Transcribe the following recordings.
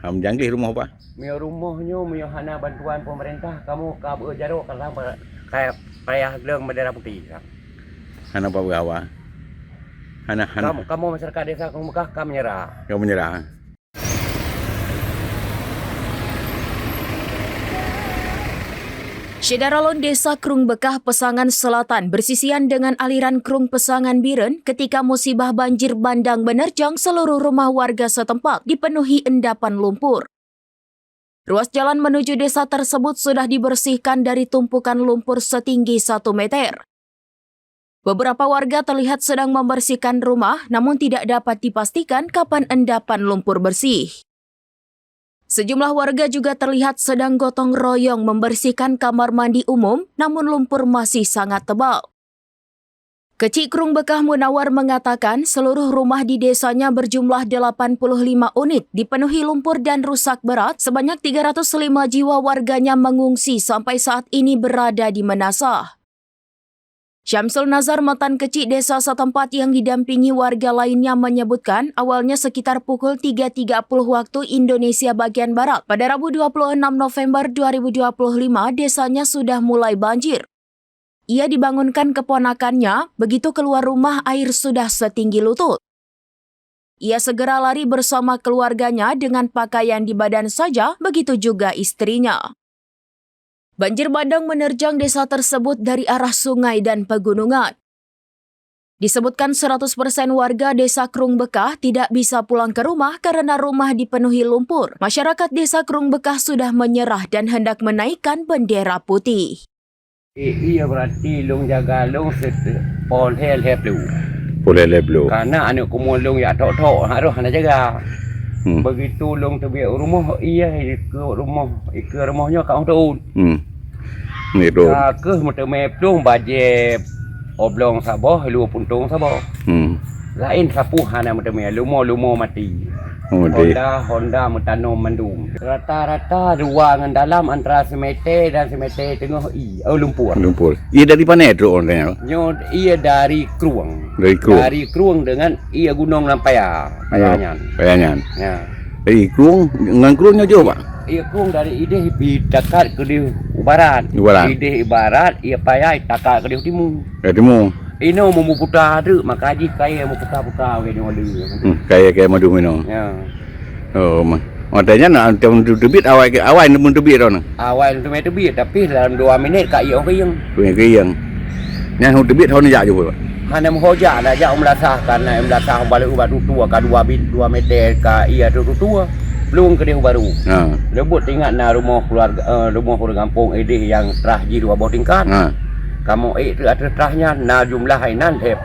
Menjanggih rumah apa? Mio rumahnya mio hana bantuan pemerintah kamu kabur jaro karena kayak payah gelang bendera putih. Hana apa gawa? Hana Kamu masyarakat desa kamu Mekah kamu menyerah. yang menyerah. Syedaralon Desa Krung Bekah Pesangan Selatan bersisian dengan aliran Krung Pesangan Biren ketika musibah banjir bandang menerjang seluruh rumah warga setempat dipenuhi endapan lumpur. Ruas jalan menuju desa tersebut sudah dibersihkan dari tumpukan lumpur setinggi 1 meter. Beberapa warga terlihat sedang membersihkan rumah namun tidak dapat dipastikan kapan endapan lumpur bersih. Sejumlah warga juga terlihat sedang gotong royong membersihkan kamar mandi umum, namun lumpur masih sangat tebal. Kecik Krung Bekah Munawar mengatakan seluruh rumah di desanya berjumlah 85 unit dipenuhi lumpur dan rusak berat, sebanyak 305 jiwa warganya mengungsi sampai saat ini berada di Menasah. Syamsul Nazar Matan Kecik desa setempat yang didampingi warga lainnya menyebutkan awalnya sekitar pukul 3.30 waktu Indonesia bagian Barat. Pada Rabu 26 November 2025 desanya sudah mulai banjir. Ia dibangunkan keponakannya, begitu keluar rumah air sudah setinggi lutut. Ia segera lari bersama keluarganya dengan pakaian di badan saja, begitu juga istrinya. Banjir bandang menerjang desa tersebut dari arah sungai dan pegunungan. Disebutkan 100% warga desa Krung Bekah tidak bisa pulang ke rumah karena rumah dipenuhi lumpur. Masyarakat desa Krung Bekah sudah menyerah dan hendak menaikkan bendera putih. Iya berarti long jaga long pol hel blue. Boleh leblo. Karena anak kumulung ya tok harus hana jaga. Begitu long terbiak rumah iya ke rumahnya kat orang Ni tu. ke motor meplung baje oblong sabah lu puntung sabah. Lain sapu hana motor me lumo mati. Honda metano mandum. Rata-rata ruangan dalam antara semete dan semete tengah lumpur. Lumpur. Ia dari mana tu orangnya? Ia dari Kruang. Dari Kruang dengan ia Gunung Lampaya. Payangan. Ya. Dari Kruang dengan Kruangnya jauh pak? Ia Kruang dari Ideh dekat ke di barat. Ideh barat ia payah dekat ke di timur. Ke timur. Ini mau putar tu maka haji kaya mau putar ke dia Kaya madu minum. Ya. Oh, makanya nak terbit awal nak terbit orang. Awal tu mai terbit tapi dalam 2 minit kak ia kering. Kuyang. Yang terbit tahun ni jauh pak. Mana menghoja nak jak melasah karena melasah balik ubat tua ka 2 meter ka ia tua. Belum ke dia baru. Lebut ingat na rumah keluarga rumah kampung Ideh yang terah ji 2 bawah tingkat. Kamu itu ada terahnya na jumlah hainan 70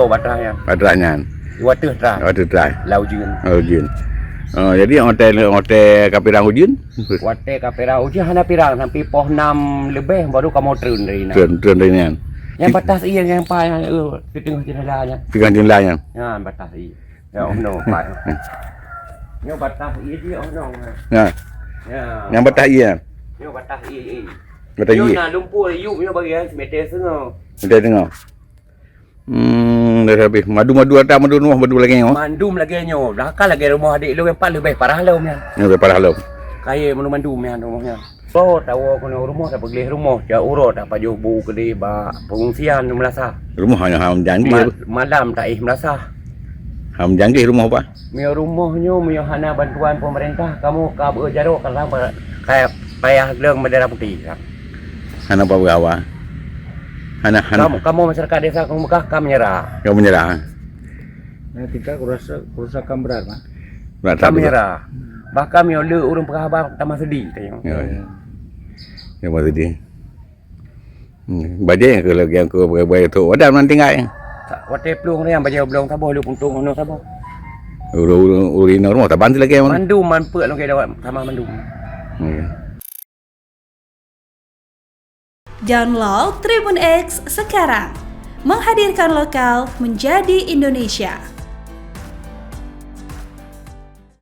batrahnya. Batrahnya. Water terah. Laujun. Jadi hotel kapirang ujin. Hotel kapirang ujin hana pirang sampai poh 6 lebih baru kamu turun dari na. Turun dari ni. Yang batas ia yang payah di tengah jendelanya. Tengah jendelanya. Ya batas ia. Ya no pak. Yang batas ia dia no. Ya. Yang batas ia. Yang batas ia. Batas ia. Nak lumpur yuk yo bagi meter setengah. Meter tengah. Dah habis. Madu ada madu rumah madu lagi nyo. Mandum lagi nyo. Belakang lagi rumah adik lu yang paling lebih parah lu nya. Lebih parah lu. Kaya mandum nya rumahnya. So tahu kono rumah dah pergi rumah ja urut apa jo bu ke ba pengungsian Melasah. Rumah hanya janji. Malam tak Melasah. Janji rumah apa? Mio rumahnya mio hana bantuan pemerintah kamu kabur jaro karena kayak payah gelang bendera putih. Hana apa gawa? Hana. Kamu masyarakat desa kamu Mekah kamu menyerah. Kamu menyerah. Kita kerusakan berat pak. Kamu menyerah. Bahkan mio le urang pekabar tambah sedih tanya. Ya mesti dia. Baje ke lagi yang ke bayi tu. Ada nanti ngai. Wate pelung ni yang baje belum sabah lu puntung ono sabah. Uri normal tak bantu lagi mana? Mandum man peuk lagi dah sama mandum. Download Tribun X sekarang. Menghadirkan lokal menjadi Indonesia.